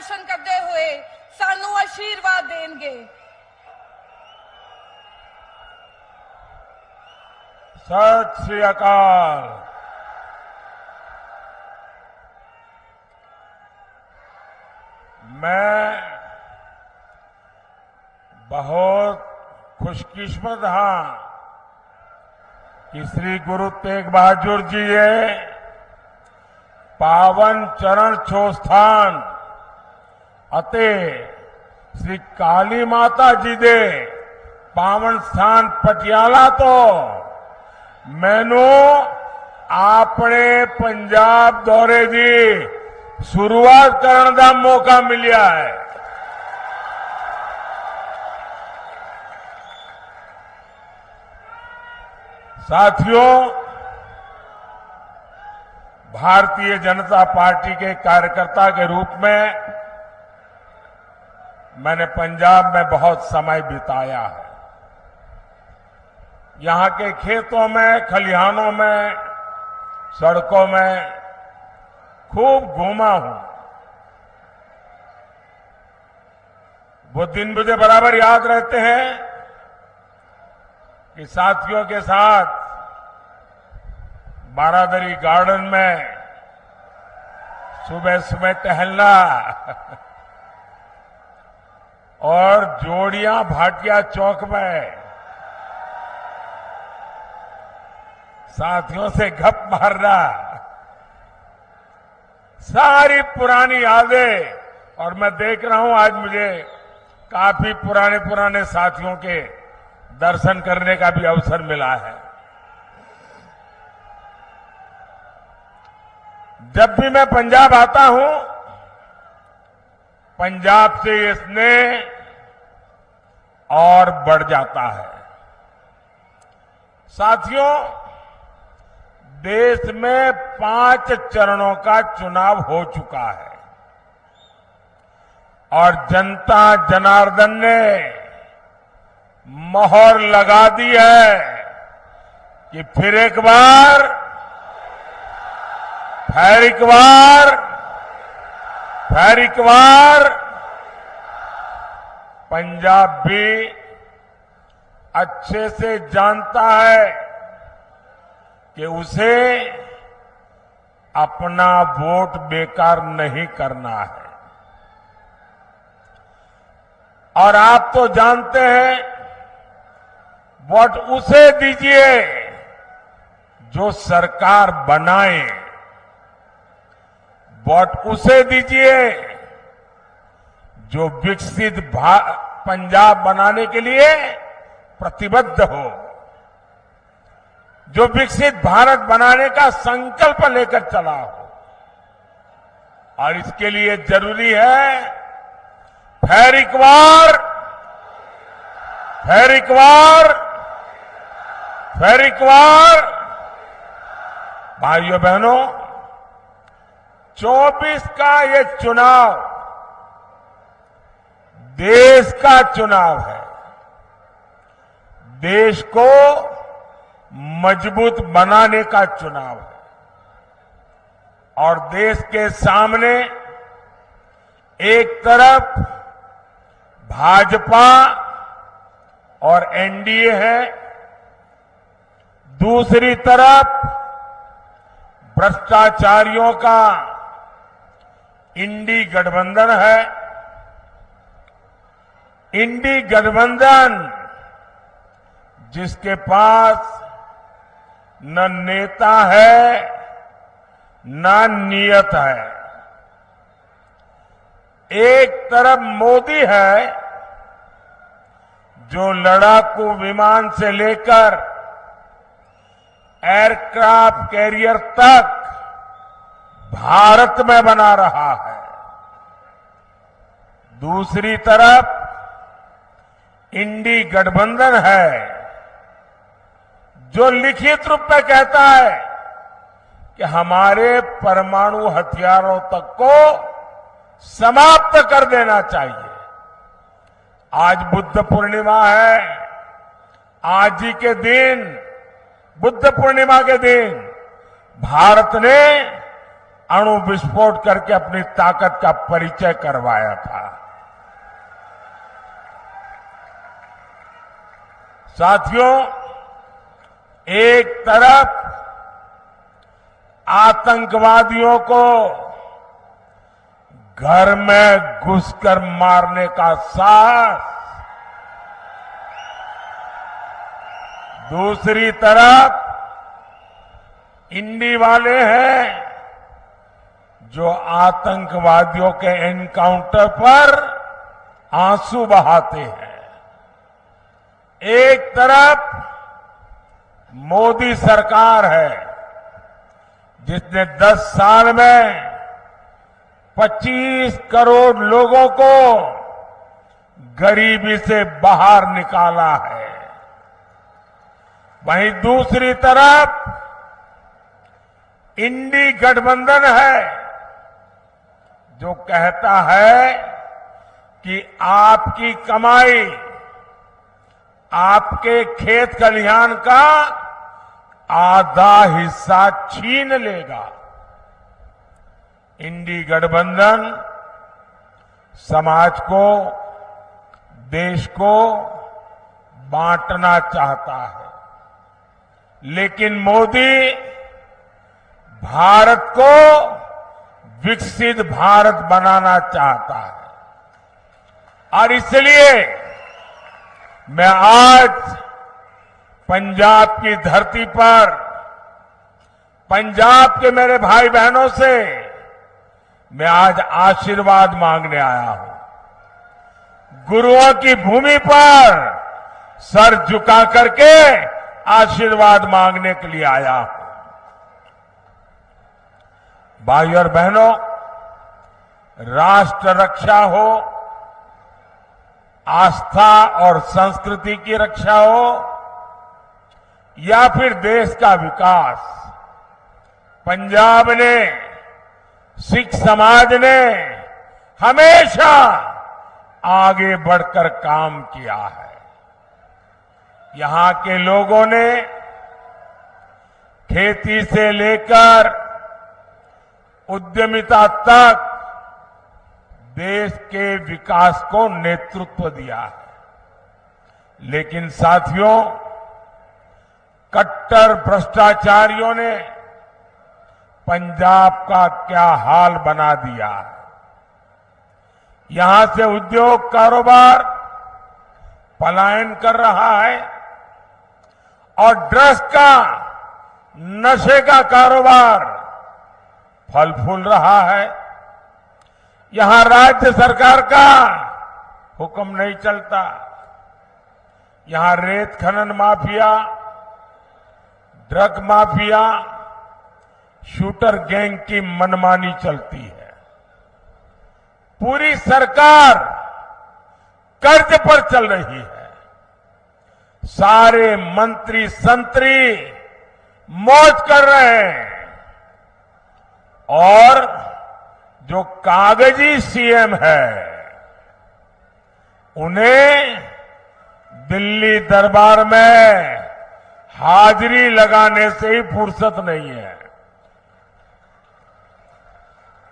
दर्शन करते हुए सानू आशीर्वाद देंगे। सत श्री अकाल। मैं बहुत खुशकिस्मत हाँ कि श्री गुरु तेग बहादुर जी ये पावन चरण छो स्थान अते श्री काली माता जी दे पावन स्थान पटियाला तो मैनू अपने पंजाब दौरे की शुरुआत करने का मौका मिलिया है। साथियों, भारतीय जनता पार्टी के कार्यकर्ता के रूप में मैंने पंजाब में बहुत समय बिताया है। यहां के खेतों में, खलिहानों में, सड़कों में खूब घूमा हूं। वो दिन मुझे बराबर याद रहते हैं कि साथियों के साथ बारादरी गार्डन में सुबह सुबह टहलना और जोड़ियां भाटिया चौक में साथियों से गप मारना, सारी पुरानी यादें। और मैं देख रहा हूं आज मुझे काफी पुराने साथियों के दर्शन करने का भी अवसर मिला है। जब भी मैं पंजाब आता हूं, पंजाब से ये स्नेह और बढ़ जाता है। साथियों, देश में 5 चरणों का चुनाव हो चुका है और जनता जनार्दन ने मोहर लगा दी है कि फिर एक बार पंजाब भी अच्छे से जानता है कि उसे अपना वोट बेकार नहीं करना है। और आप तो जानते हैं, वोट उसे दीजिए जो सरकार बनाए, वोट उसे दीजिए जो विकसित पंजाब बनाने के लिए प्रतिबद्ध हो, जो विकसित भारत बनाने का संकल्प लेकर चला हो। और इसके लिए जरूरी है फिर एक बार भाइयों बहनों, 24 का ये चुनाव देश का चुनाव है। देश को मजबूत बनाने का चुनाव है और देश के सामने एक तरफ भाजपा और एनडीए है, दूसरी तरफ भ्रष्टाचारियों का इंडी गठबंधन है। इंडी गठबंधन जिसके पास न नेता है न नियत है। एक तरफ मोदी है जो लड़ाकू विमान से लेकर एयरक्राफ्ट कैरियर तक भारत में बना रहा है। दूसरी तरफ इंडी गठबंधन है जो लिखित रूप में कहता है कि हमारे परमाणु हथियारों तक को समाप्त कर देना चाहिए। आज बुद्ध पूर्णिमा है। आज ही के दिन, बुद्ध पूर्णिमा के दिन, भारत ने अणु विस्फोट करके अपनी ताकत का परिचय करवाया था। साथियों, एक तरफ आतंकवादियों को घर में घुसकर मारने का साहस, दूसरी तरफ इंडी वाले हैं जो आतंकवादियों के एनकाउंटर पर आंसू बहाते हैं। एक तरफ मोदी सरकार है जिसने 10 साल में 25 करोड़ लोगों को गरीबी से बाहर निकाला है। वहीं दूसरी तरफ इंडी गठबंधन है जो कहता है कि आपकी कमाई, आपके खेत खलिहान का आधा हिस्सा छीन लेगा। इंडी गठबंधन समाज को, देश को बांटना चाहता है, लेकिन मोदी भारत को विकसित भारत बनाना चाहता है। और इसलिए मैं आज पंजाब की धरती पर पंजाब के मेरे भाई बहनों से मैं आज आशीर्वाद मांगने आया हूं। गुरुओं की भूमि पर सर झुका करके आशीर्वाद मांगने के लिए आया हूं। भाई और बहनों, राष्ट्र रक्षा हो, आस्था और संस्कृति की रक्षा हो या फिर देश का विकास, पंजाब ने, सिख समाज ने हमेशा आगे बढ़कर काम किया है। यहां के लोगों ने खेती से लेकर उद्यमिता तक देश के विकास को नेतृत्व दिया है। लेकिन साथियों, कट्टर भ्रष्टाचारियों ने पंजाब का क्या हाल बना दिया है। यहां से उद्योग कारोबार पलायन कर रहा है और ड्रग्स का, नशे का कारोबार फल फूल रहा है। यहां राज्य सरकार का हुक्म नहीं चलता। यहां रेत खनन mafia, drug mafia, shooter gang की मनमानी चलती है। पूरी सरकार कर्ज पर चल रही है। सारे मंत्री संतरी मौज कर रहे हैं और जो कागजी सीएम है उन्हें दिल्ली दरबार में हाजिरी लगाने से ही फुर्सत नहीं है।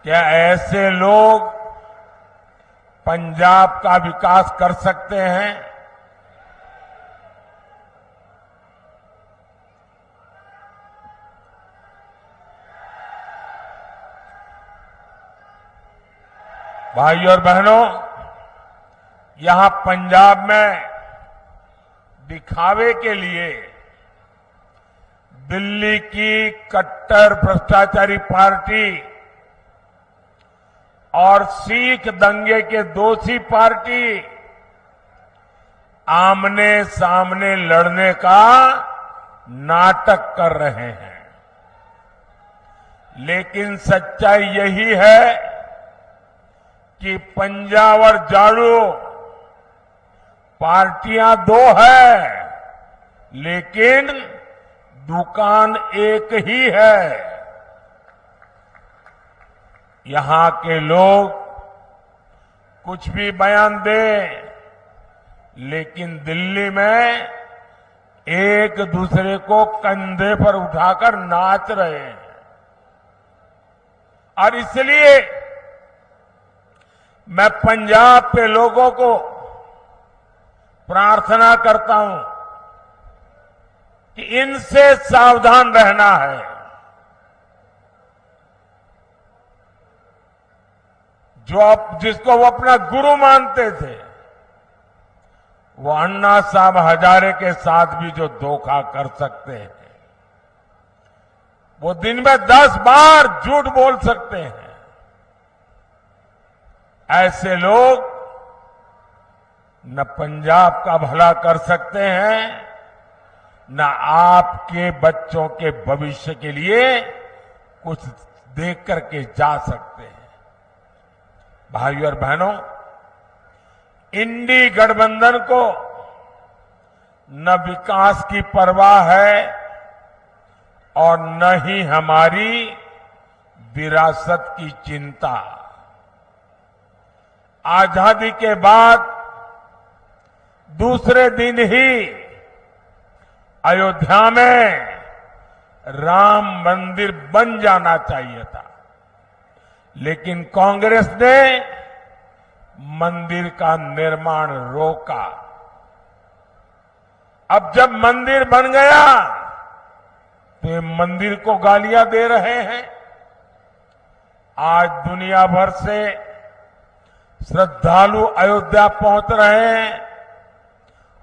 क्या ऐसे लोग पंजाब का विकास कर सकते हैं? भाई और बहनों, यहां पंजाब में दिखावे के लिए दिल्ली की कट्टर भ्रष्टाचारी पार्टी और सिख दंगे के दोषी पार्टी आमने सामने लड़ने का नाटक कर रहे हैं। लेकिन सच्चाई यही है कि पंजाब और झाड़ू पार्टियां दो है, लेकिन दुकान एक ही है। यहां के लोग कुछ भी बयान दें, लेकिन दिल्ली में एक दूसरे को कंधे पर उठाकर नाच रहे हैं। और इसलिए मैं पंजाब के लोगों को प्रार्थना करता हूं कि इनसे सावधान रहना है। जिसको वो अपना गुरु मानते थे, वो अन्ना साहब हजारे के साथ भी जो धोखा कर सकते हैं, वो दिन में 10 बार झूठ बोल सकते हैं। ऐसे लोग न पंजाब का भला कर सकते हैं, न आपके बच्चों के भविष्य के लिए कुछ देख करके जा सकते हैं। भाइयों और बहनों, इंडी गठबंधन को न विकास की परवाह है और न ही हमारी विरासत की चिंता। आजादी के बाद दूसरे दिन ही अयोध्या में राम मंदिर बन जाना चाहिए था, लेकिन कांग्रेस ने मंदिर का निर्माण रोका। अब जब मंदिर बन गया तो ये मंदिर को गालियां दे रहे हैं। आज दुनिया भर से श्रद्धालु अयोध्या पहुंच रहे हैं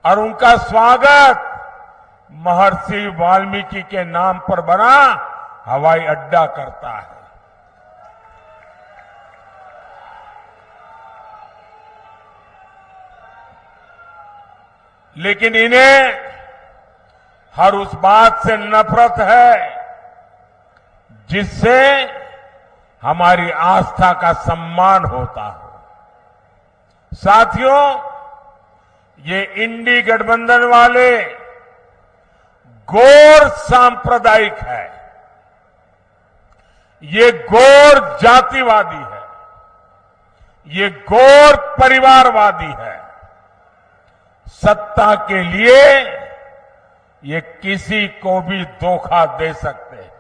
और उनका स्वागत महर्षि वाल्मीकि के नाम पर बना हवाई अड्डा करता है। लेकिन इन्हें हर उस बात से नफरत है जिससे हमारी आस्था का सम्मान होता हो। साथियों, ये इंडी गठबंधन वाले घोर सांप्रदायिक है, ये घोर जातिवादी है, ये घोर परिवारवादी है। सत्ता के लिए ये किसी को भी धोखा दे सकते हैं।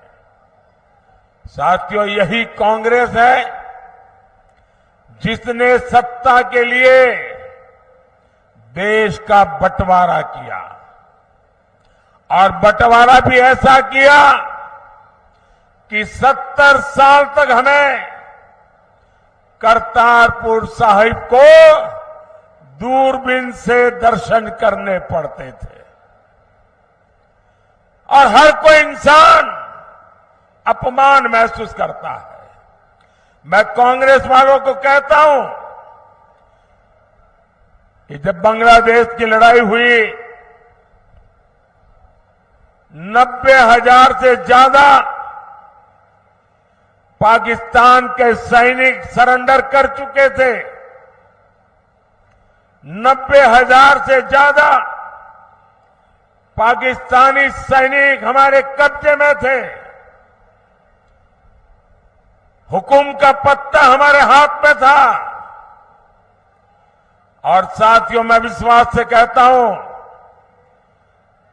साथियों, यही कांग्रेस है जिसने सत्ता के लिए देश का बंटवारा किया और बंटवारा भी ऐसा किया कि 70 साल तक हमें करतारपुर साहिब को दूरबीन से दर्शन करने पड़ते थे और हर कोई इंसान अपमान महसूस करता है। मैं कांग्रेस वालों को कहता हूं कि जब बांग्लादेश की लड़ाई हुई 90,000 से ज्यादा पाकिस्तान के सैनिक सरेंडर कर चुके थे। 90,000 से ज्यादा पाकिस्तानी सैनिक हमारे कब्जे में थे। हुकुम का पत्ता हमारे हाथ में था। और साथियों, मैं विश्वास से कहता हूं,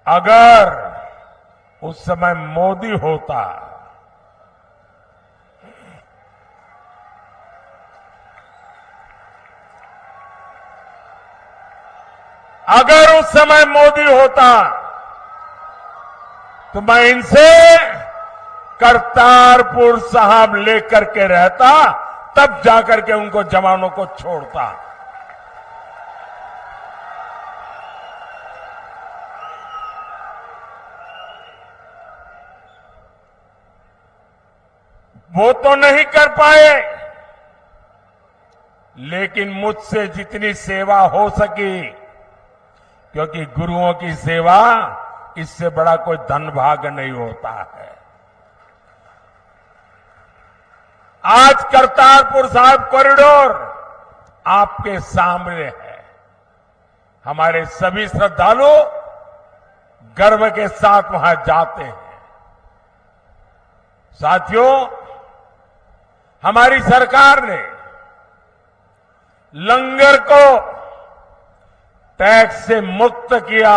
अगर उस समय मोदी होता, अगर उस समय मोदी होता तो मैं इनसे करतारपुर साहब लेकर के रहता, तब जाकर के उनको जवानों को छोड़ता। वो तो नहीं कर पाए, लेकिन मुझसे जितनी सेवा हो सकी, क्योंकि गुरुओं की सेवा इससे बड़ा कोई धन भाग नहीं होता है। आज करतारपुर साहिब कॉरिडोर आपके सामने है। हमारे सभी श्रद्धालु गर्व के साथ वहां जाते हैं। साथियों, हमारी सरकार ने लंगर को टैक्स से मुक्त किया।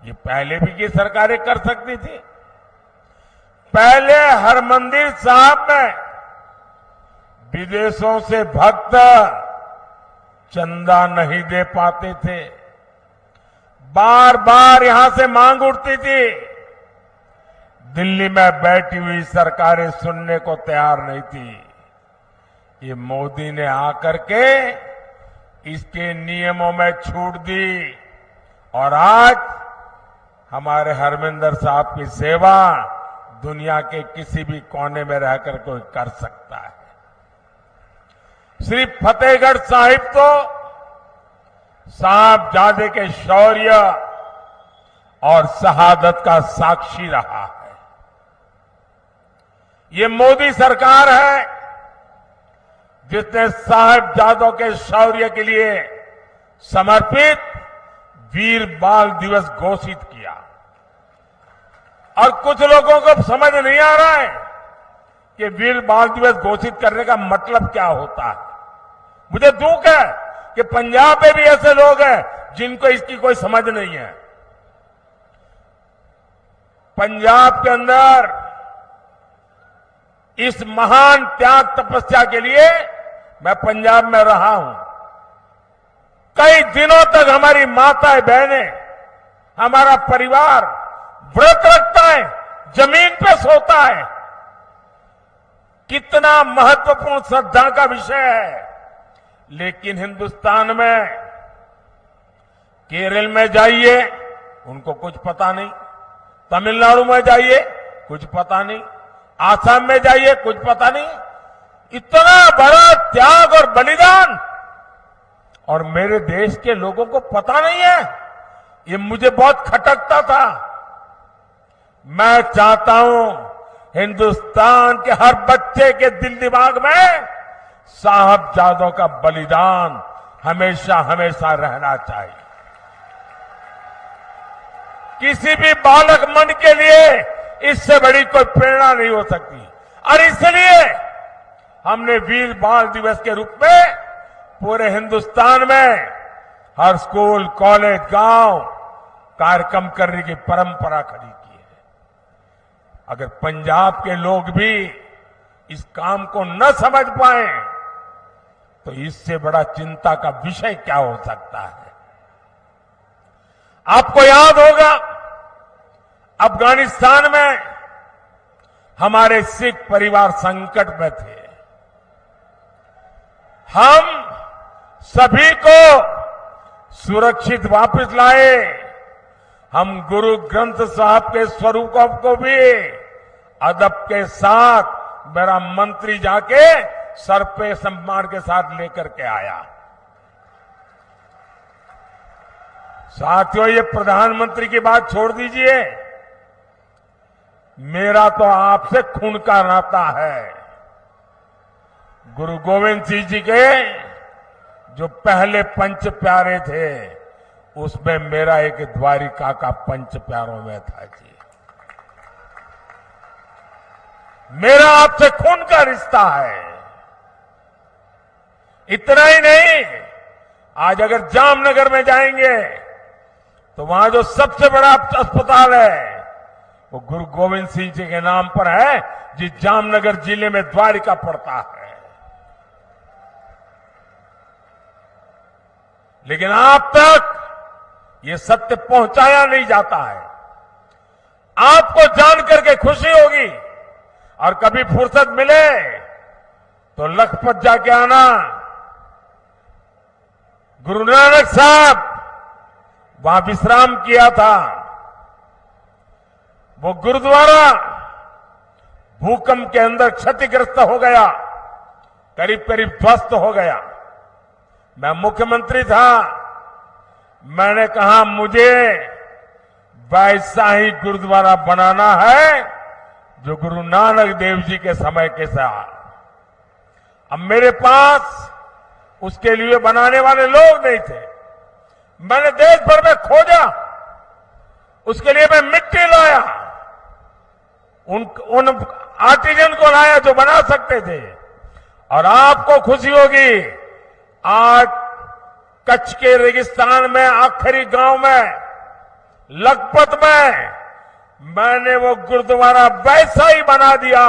ये पहले भी ये सरकारें कर सकती थी। पहले हरमंदिर साहब में विदेशों से भक्त चंदा नहीं दे पाते थे, बार बार यहां से मांग उठती थी। दिल्ली में बैठी हुई सरकारें सुनने को तैयार नहीं थी। ये मोदी ने आकर के इसके नियमों में छूट दी और आज हमारे हरमिंदर साहब की सेवा दुनिया के किसी भी कोने में रहकर कोई कर सकता है। श्री फतेहगढ़ साहिब तो साहबजादे के शौर्य और शहादत का साक्षी रहा है। ये मोदी सरकार है जिसने साहबजादों के शौर्य के लिए समर्पित वीर बाल दिवस घोषित किया। और कुछ लोगों को समझ नहीं आ रहा है कि वीर बाल दिवस घोषित करने का मतलब क्या होता है। मुझे दुख है कि पंजाब में भी ऐसे लोग हैं जिनको इसकी कोई समझ नहीं है। पंजाब के अंदर इस महान त्याग तपस्या के लिए मैं पंजाब में रहा हूं। कई दिनों तक हमारी माताएं बहनें, हमारा परिवार व्रत रखता है, जमीन पे सोता है। कितना महत्वपूर्ण श्रद्धा का विषय है। लेकिन हिंदुस्तान में केरल में जाइए, उनको कुछ पता नहीं। तमिलनाडु में जाइए, कुछ पता नहीं। आसाम में जाइए, कुछ पता नहीं। इतना बड़ा त्याग और बलिदान और मेरे देश के लोगों को पता नहीं है। ये मुझे बहुत खटकता था। मैं चाहता हूं हिंदुस्तान के हर बच्चे के दिल दिमाग में साहबजादों का बलिदान हमेशा हमेशा रहना चाहिए। किसी भी बालक मन के लिए इससे बड़ी कोई प्रेरणा नहीं हो सकती। और इसलिए हमने वीर बाल दिवस के रूप में पूरे हिंदुस्तान में हर स्कूल, कॉलेज, गांव कार्यक्रम करने की परंपरा खड़ी की है। अगर पंजाब के लोग भी इस काम को न समझ पाए तो इससे बड़ा चिंता का विषय क्या हो सकता है। आपको याद होगा अफगानिस्तान में हमारे सिख परिवार संकट में थे। हम सभी को सुरक्षित वापस लाए। हम गुरु ग्रंथ साहब के स्वरूपों को भी अदब के साथ मेरा मंत्री जाके सर पे सम्मान के साथ लेकर के आया। साथियों, ये प्रधानमंत्री की बात छोड़ दीजिए, मेरा तो आपसे खून का नाता है। गुरु गोविंद सिंह जी के जो पहले पंच प्यारे थे उसमें मेरा एक द्वारिका का पंच प्यारों में था जी। मेरा आपसे खून का रिश्ता है। इतना ही नहीं, आज अगर जामनगर में जाएंगे तो वहां जो सबसे बड़ा अस्पताल है वो गुरु गोविंद सिंह जी के नाम पर है, जिस जामनगर जिले में द्वारिका पड़ता है। लेकिन आप तक ये सत्य पहुंचाया नहीं जाता है। आपको जानकर के खुशी होगी और कभी फुर्सत मिले तो लखपत जाके आना। गुरु नानक साहब वहां विश्राम किया था। वो गुरुद्वारा भूकंप के अंदर क्षतिग्रस्त हो गया, करीब करीब ध्वस्त हो गया। मैं मुख्यमंत्री था, मैंने कहा मुझे वैसा ही गुरुद्वारा बनाना है जो गुरु नानक देव जी के समय के साथ। अब मेरे पास उसके लिए बनाने वाले लोग नहीं थे। मैंने देश भर में खोजा, उसके लिए मैं मिट्टी लाया, उन आर्टिजन को लाया जो बना सकते थे। और आपको खुशी होगी, आज कच्छ के रेगिस्तान में आखिरी गांव में लखपत में मैंने वो गुरुद्वारा वैसा ही बना दिया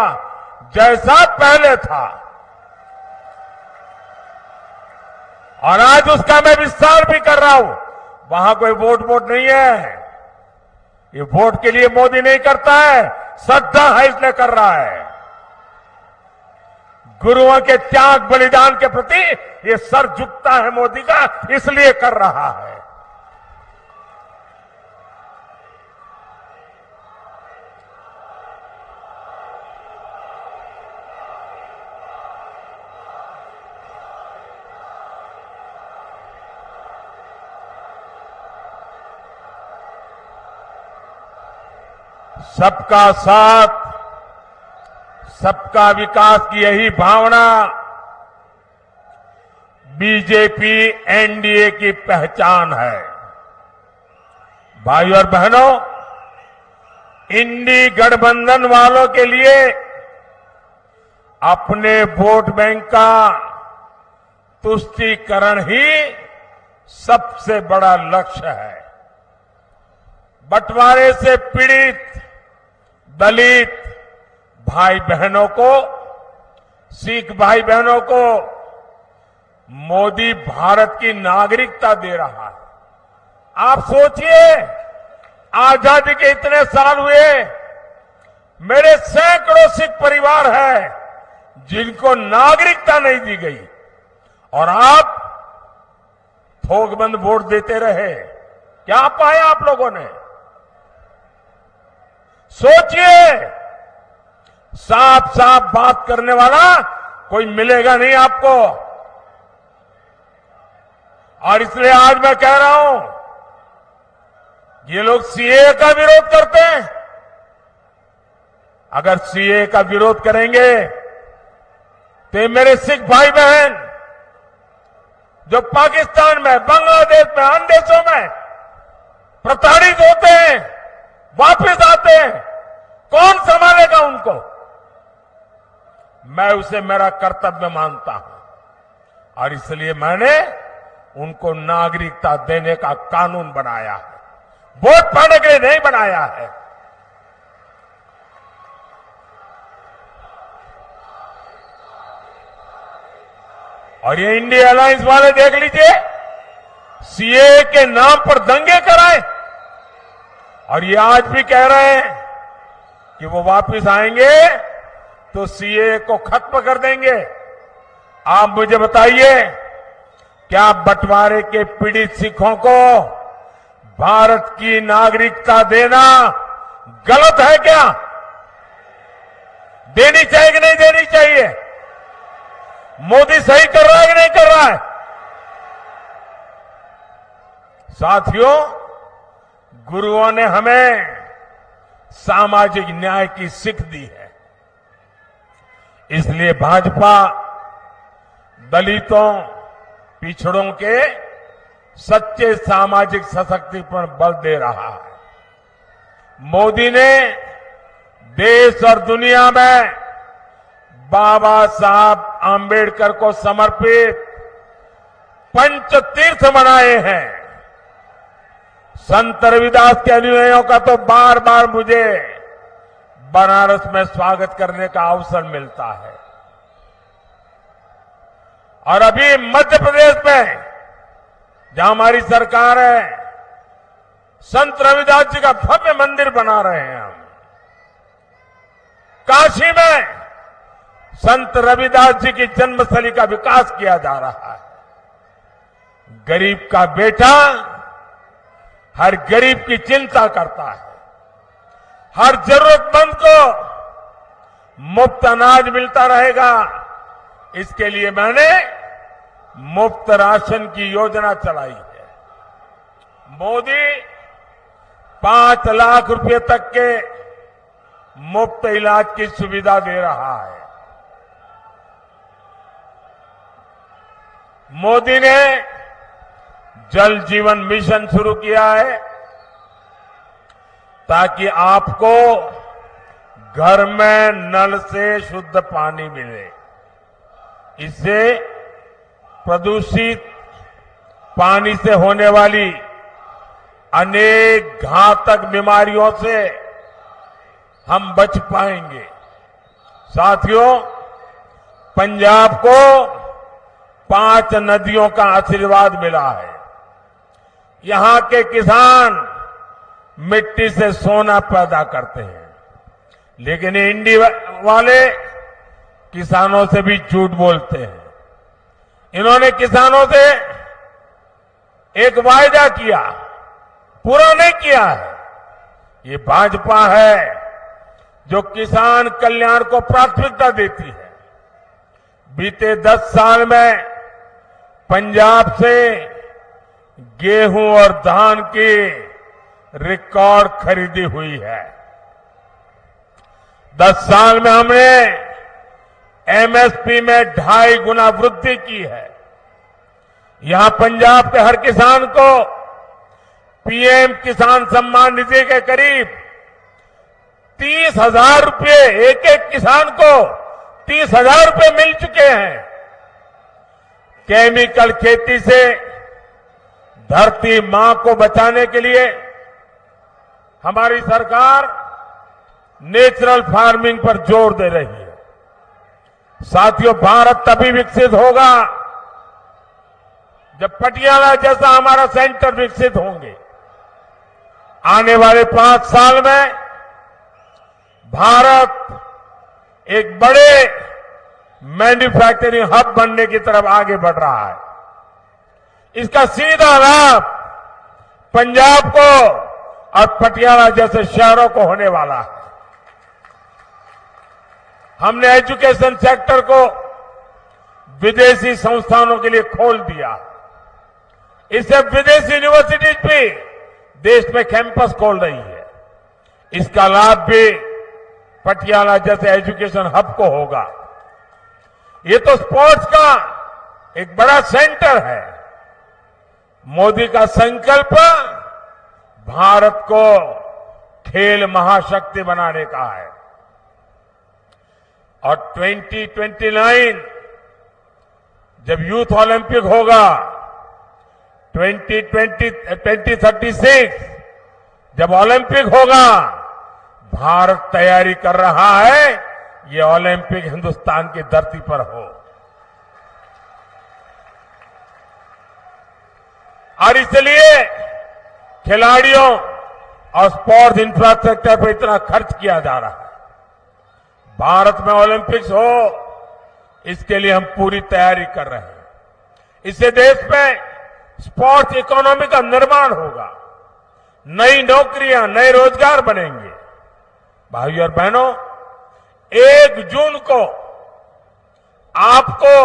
जैसा पहले था। और आज उसका मैं विस्तार भी कर रहा हूं। वहां कोई वोट नहीं है। ये वोट के लिए मोदी नहीं करता है, श्रद्धा है इसलिए कर रहा है। गुरुओं के त्याग बलिदान के प्रति ये सर झुकता है मोदी का, इसलिए कर रहा है। सबका साथ, सबका विकास की यही भावना बीजेपी एनडीए की पहचान है। भाइयों और बहनों, इंडी गठबंधन वालों के लिए अपने वोट बैंक का तुष्टीकरण ही सबसे बड़ा लक्ष्य है। बंटवारे से पीड़ित दलित भाई बहनों को, सिख भाई बहनों को मोदी भारत की नागरिकता दे रहा है। आप सोचिए, आजादी के इतने साल हुए, मेरे सैकड़ों सिख परिवार हैं जिनको नागरिकता नहीं दी गई, और आप थोकबंद वोट देते रहे। क्या पाया आप लोगों ने? सोचिए, साफ साफ बात करने वाला कोई मिलेगा नहीं आपको। और इसलिए आज मैं कह रहा हूं, ये लोग सीए का विरोध करते हैं। अगर सीए का विरोध करेंगे तो मेरे सिख भाई बहन जो पाकिस्तान में, बांग्लादेश में, अन्य देशों में प्रताड़ित होते हैं, वापस आते हैं, कौन संभालेगा उनको? मैं उसे मेरा कर्तव्य मानता हूं और इसलिए मैंने उनको नागरिकता देने का कानून बनाया है। वोट पाने के लिए नहीं बनाया है। और ये इंडिया अलायंस वाले देख लीजिए, सीए के नाम पर दंगे कराए, और ये आज भी कह रहे हैं कि वो वापस आएंगे तो सीए को खत्म कर देंगे। आप मुझे बताइए, क्या बंटवारे के पीड़ित सिखों को भारत की नागरिकता देना गलत है क्या? देनी चाहिए कि नहीं देनी चाहिए? मोदी सही कर रहा है कि नहीं कर रहा है? साथियों, गुरुओं ने हमें सामाजिक न्याय की सीख दी है। इसलिए भाजपा दलितों, पिछड़ों के सच्चे सामाजिक सशक्तिकरण पर बल दे रहा है। मोदी ने देश और दुनिया में बाबा साहब आंबेडकर को समर्पित पंचतीर्थ बनाए हैं। संत रविदास के अनुयायियों का तो बार बार मुझे बनारस में स्वागत करने का अवसर मिलता है। और अभी मध्य प्रदेश में जहां हमारी सरकार है, संत रविदास जी का भव्य मंदिर बना रहे हैं हम। काशी में संत रविदास जी की जन्मस्थली का विकास किया जा रहा है। गरीब का बेटा हर गरीब की चिंता करता है। हर जरूरतमंद को मुफ्त अनाज मिलता रहेगा। इसके लिए मैंने मुफ्त राशन की योजना चलाई है। मोदी 5 लाख रुपए तक के मुफ्त इलाज की सुविधा दे रहा है। मोदी ने जल जीवन मिशन शुरू किया है ताकि आपको घर में नल से शुद्ध पानी मिले। इससे प्रदूषित पानी से होने वाली अनेक घातक बीमारियों से हम बच पाएंगे। साथियों, पंजाब को 5 नदियों का आशीर्वाद मिला है। यहां के किसान मिट्टी से सोना पैदा करते हैं, लेकिन इंडिया वाले किसानों से भी झूठ बोलते हैं। इन्होंने किसानों से एक वायदा किया, पूरा नहीं किया है। ये भाजपा है जो किसान कल्याण को प्राथमिकता देती है। बीते 10 साल में पंजाब से गेहूं और धान की रिकॉर्ड खरीदी हुई है। 10 साल में हमने एमएसपी में 2.5 गुना वृद्धि की है। यहां पंजाब के हर किसान को पीएम किसान सम्मान निधि के करीब 30,000 रुपये, एक किसान को 30,000 रुपये मिल चुके हैं। केमिकल खेती से धरती मां को बचाने के लिए हमारी सरकार नेचुरल फार्मिंग पर जोर दे रही है। साथियों, भारत तभी विकसित होगा जब पटियाला जैसा हमारा सेंटर विकसित होंगे। आने वाले 5 साल में भारत एक बड़े मैन्युफैक्चरिंग हब बनने की तरफ आगे बढ़ रहा है। इसका सीधा लाभ पंजाब को और पटियाला जैसे शहरों को होने वाला है। हमने एजुकेशन सेक्टर को विदेशी संस्थानों के लिए खोल दिया। इससे विदेशी यूनिवर्सिटीज भी देश में कैंपस खोल रही है। इसका लाभ भी पटियाला जैसे एजुकेशन हब को होगा। ये तो स्पोर्ट्स का एक बड़ा सेंटर है। मोदी का संकल्प भारत को खेल महाशक्ति बनाने का है और 2029 जब यूथ ओलंपिक होगा, 2036 जब ओलंपिक होगा, भारत तैयारी कर रहा है ये ओलंपिक हिंदुस्तान की धरती पर हो। और इसलिए खिलाड़ियों और स्पोर्ट्स इंफ्रास्ट्रक्चर पर इतना खर्च किया जा रहा है। भारत में ओलंपिक्स हो, इसके लिए हम पूरी तैयारी कर रहे हैं। इससे देश में स्पोर्ट्स इकोनॉमी का निर्माण होगा, नई नौकरियां, नए रोजगार बनेंगे। भाइयों और बहनों, 1 जून को आपको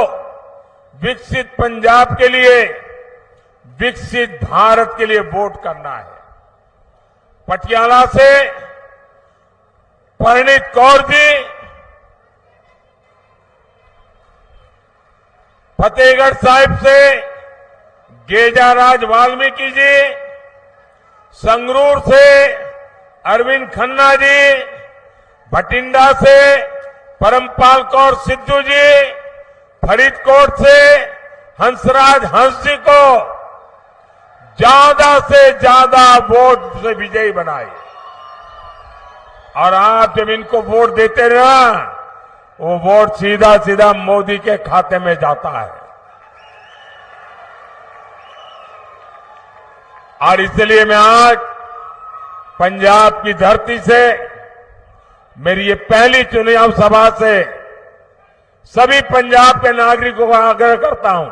विकसित पंजाब के लिए, विकसित भारत के लिए वोट करना है। पटियाला से परिणीत कौर जी, फतेहगढ़ साहिब से गेजाराज वाल्मीकि जी, संगरूर से अरविंद खन्ना जी, भटिंडा से परमपाल कौर सिद्धू जी, फरीदकोट से हंसराज हंस जी को ज्यादा से ज्यादा वोट से विजयी बनाए। और आप जब इनको वोट देते ना, वो वोट सीधा सीधा मोदी के खाते में जाता है। और इसलिए मैं आज पंजाब की धरती से, मेरी ये पहली चुनाव सभा से सभी पंजाब के नागरिकों का आग्रह करता हूं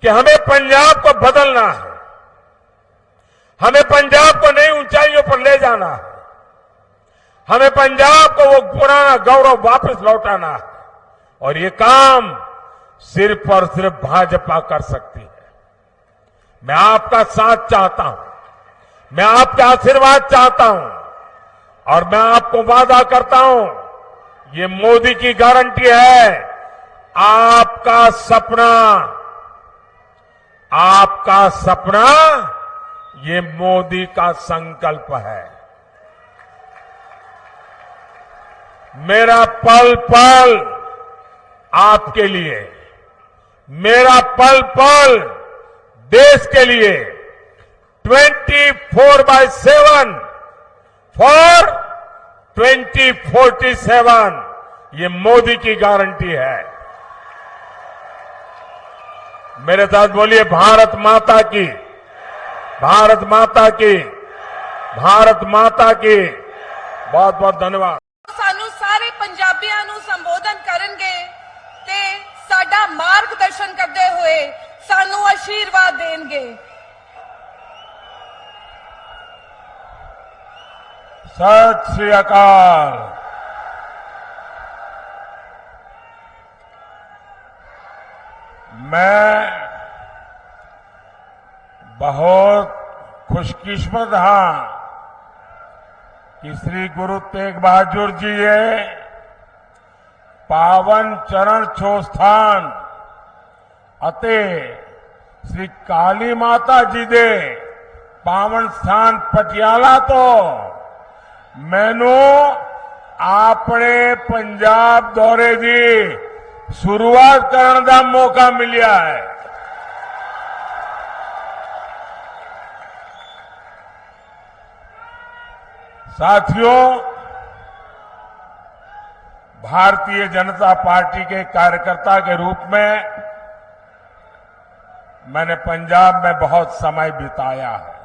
कि हमें पंजाब को बदलना है। हमें पंजाब को नई ऊंचाइयों पर ले जाना है। हमें पंजाब को वो पुराना गौरव वापस लौटाना है। और ये काम सिर्फ और सिर्फ भाजपा कर सकती है। मैं आपका साथ चाहता हूं, मैं आपका आशीर्वाद चाहता हूं और मैं आपको वादा करता हूं, ये मोदी की गारंटी है। आपका सपना ये मोदी का संकल्प है। मेरा पल पल आपके लिए, मेरा पल पल देश के लिए 24/7 फॉर 2047 ये मोदी की गारंटी है। मेरे साथ बोलिए भारत माता की, भारत माता की, भारत माता की। बहुत बहुत धन्यवाद। ਸਾਨੂੰ ਸਾਰੇ ਪੰਜਾਬੀਆਂ ਨੂੰ ਸੰਬੋਧਨ ਕਰਨਗੇ ਤੇ ਸਾਡਾ ਮਾਰਗਦਰਸ਼ਨ ਕਰਦੇ ਹੋਏ ਸਾਨੂੰ ਆਸ਼ੀਰਵਾਦ ਦੇਣਗੇ। सत श्री अकाल। मैं बहुत खुशकिस्मत हाँ कि श्री गुरु तेग बहादुर जी ये पावन चरण छो स्थान अते श्री काली माता जी दे पावन स्थान पटियाला तो मैनू अपने पंजाब दौरे की शुरुआत करने का मौका मिलिया है। साथियों, भारतीय जनता पार्टी के कार्यकर्ता के रूप में मैंने पंजाब में बहुत समय बिताया है।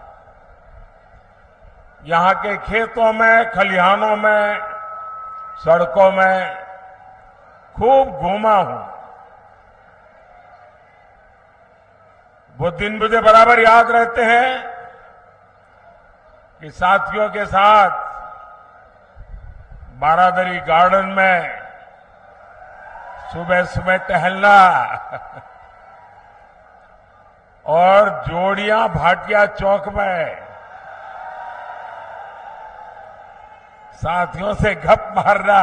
यहां के खेतों में, खलिहानों में, सड़कों में खूब घूमा हूं। वो दिन मुझे बराबर याद रहते हैं कि साथियों के साथ बारादरी गार्डन में सुबह सुबह टहलना और जोड़ियां भाटिया चौक में साथियों से गप मारना,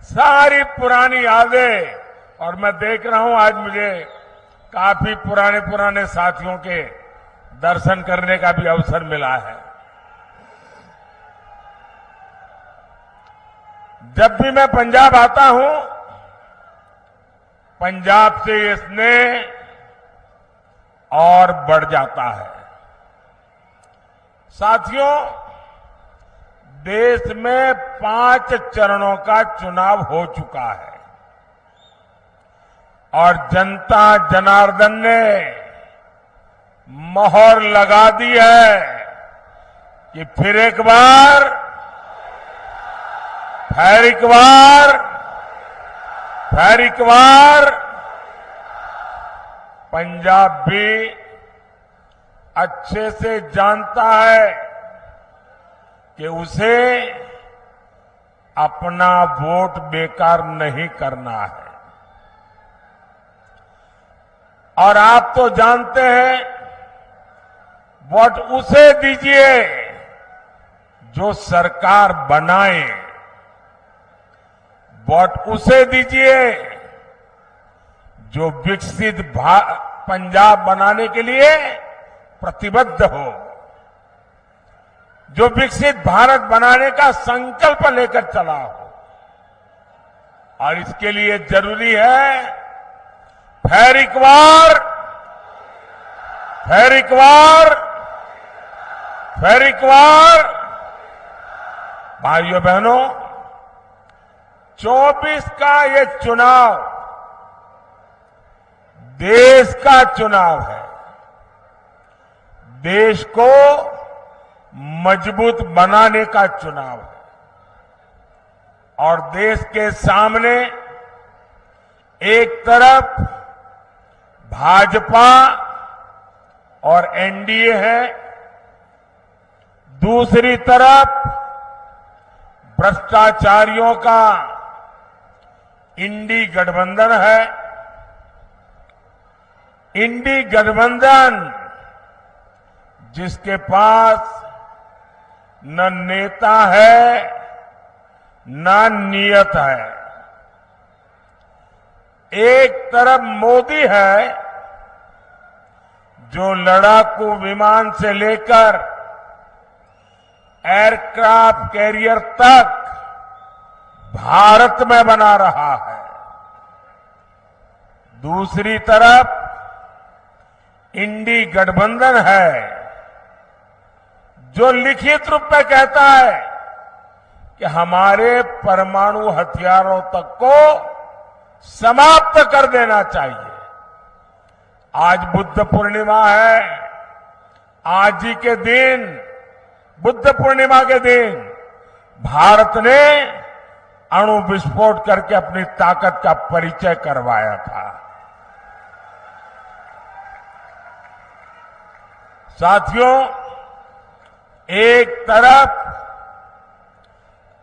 सारी पुरानी यादें। और मैं देख रहा हूं आज मुझे काफी पुराने साथियों के दर्शन करने का भी अवसर मिला है। जब भी मैं पंजाब आता हूं, पंजाब से ये स्नेह और बढ़ जाता है। साथियों, देश में 5 चरणों का चुनाव हो चुका है और जनता जनार्दन ने मोहर लगा दी है कि फिर एक बार पंजाब भी अच्छे से जानता है कि उसे अपना वोट बेकार नहीं करना है। और आप तो जानते हैं, वोट उसे दीजिए जो सरकार बनाए, वोट उसे दीजिए जो विकसित पंजाब बनाने के लिए प्रतिबद्ध हो, जो विकसित भारत बनाने का संकल्प लेकर चला हो। और इसके लिए जरूरी है फिर एक बार भाइयों बहनों, 24 का ये चुनाव देश का चुनाव है। देश को मजबूत बनाने का चुनाव है और देश के सामने एक तरफ भाजपा और एनडीए है, दूसरी तरफ भ्रष्टाचारियों का इंडी गठबंधन है। इंडी गठबंधन जिसके पास न नेता है न नियत है। एक तरफ मोदी है जो लड़ाकू विमान से लेकर एयरक्राफ्ट कैरियर तक भारत में बना रहा है। दूसरी तरफ इंडी गठबंधन है जो लिखित रूप में कहता है कि हमारे परमाणु हथियारों तक को समाप्त कर देना चाहिए। आज बुद्ध पूर्णिमा है। आज ही के दिन, बुद्ध पूर्णिमा के दिन, भारत ने अणु विस्फोट करके अपनी ताकत का परिचय करवाया था। साथियों, एक तरफ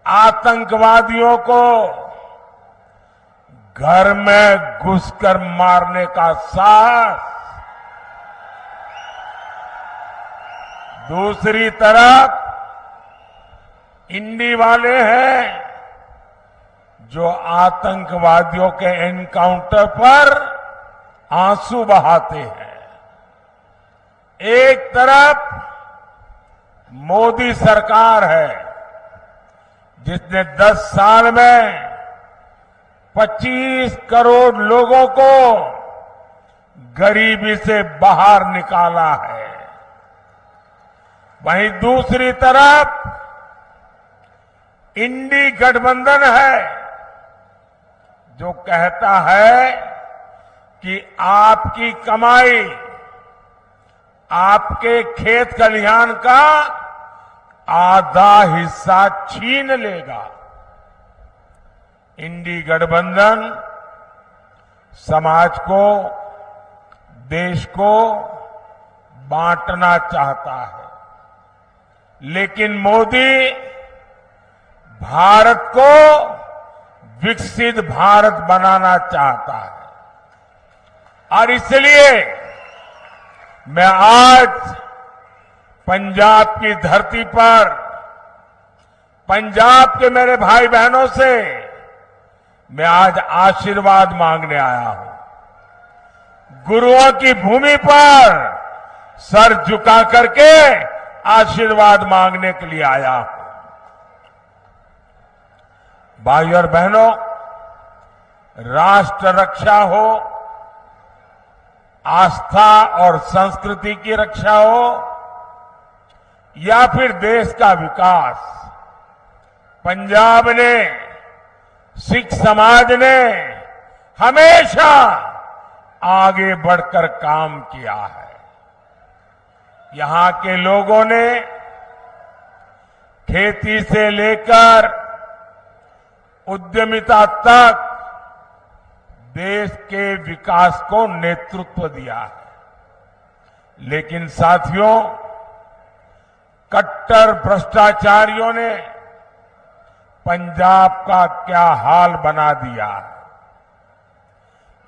आतंकवादियों को घर में घुसकर मारने का साहस, दूसरी तरफ इंडी वाले हैं जो आतंकवादियों के एनकाउंटर पर आंसू बहाते हैं। एक तरफ मोदी सरकार है जिसने 10 साल में 25 करोड़ लोगों को गरीबी से बाहर निकाला है। वहीं दूसरी तरफ इंडी गठबंधन है जो कहता है कि आपकी कमाई, आपके खेत खलिहान का आधा हिस्सा छीन लेगा। इंडी गठबंधन समाज को, देश को बांटना चाहता है, लेकिन मोदी भारत को विकसित भारत बनाना चाहता है। और इसलिए मैं आज पंजाब की धरती पर, पंजाब के मेरे भाई बहनों से मैं आज आशीर्वाद मांगने आया हूं। गुरुओं की भूमि पर सर झुका करके आशीर्वाद मांगने के लिए आया हूं। भाई और बहनों, राष्ट्र रक्षा हो, आस्था और संस्कृति की रक्षा हो, या फिर देश का विकास, पंजाब ने, सिख समाज ने हमेशा आगे बढ़कर काम किया है। यहां के लोगों ने खेती से लेकर उद्यमिता तक देश के विकास को नेतृत्व दिया है। लेकिन साथियों, कट्टर भ्रष्टाचारियों ने पंजाब का क्या हाल बना दिया है।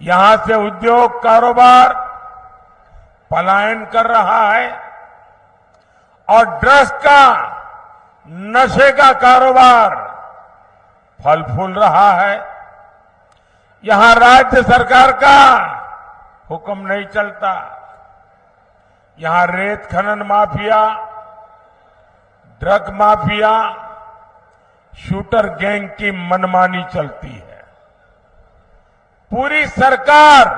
यहां से उद्योग कारोबार पलायन कर रहा है और ड्रग्स का, नशे का कारोबार फल फूल रहा है। यहां राज्य सरकार का हुक्म नहीं चलता। यहां रेत खनन mafia, drug mafia, shooter gang की मनमानी चलती है। पूरी सरकार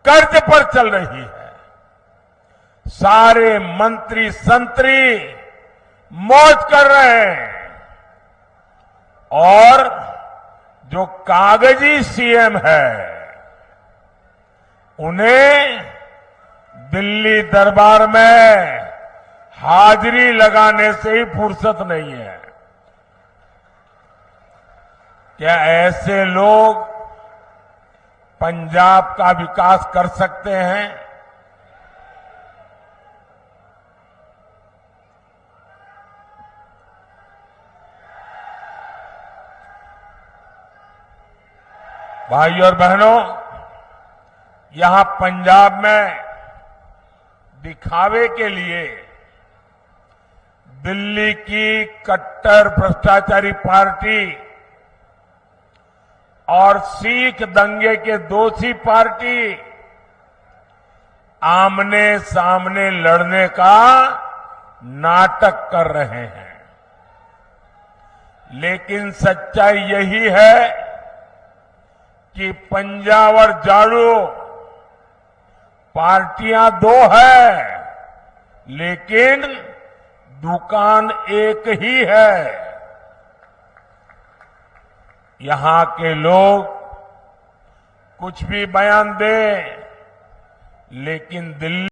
कर्ज पर चल रही है। सारे मंत्री संतरी मौज कर रहे हैं और जो कागजी सीएम है उन्हें दिल्ली दरबार में हाजिरी लगाने से ही फुर्सत नहीं है। क्या ऐसे लोग पंजाब का विकास कर सकते हैं? भाइयों और बहनों, यहां पंजाब में दिखावे के लिए दिल्ली की कट्टर भ्रष्टाचारी पार्टी और सिख दंगे के दोषी पार्टी आमने सामने लड़ने का नाटक कर रहे हैं। लेकिन सच्चाई यही है कि पंजाब और झाड़ू पार्टियां दो है, लेकिन दुकान एक ही है। यहां के लोग कुछ भी बयान दे, लेकिन दिल्ली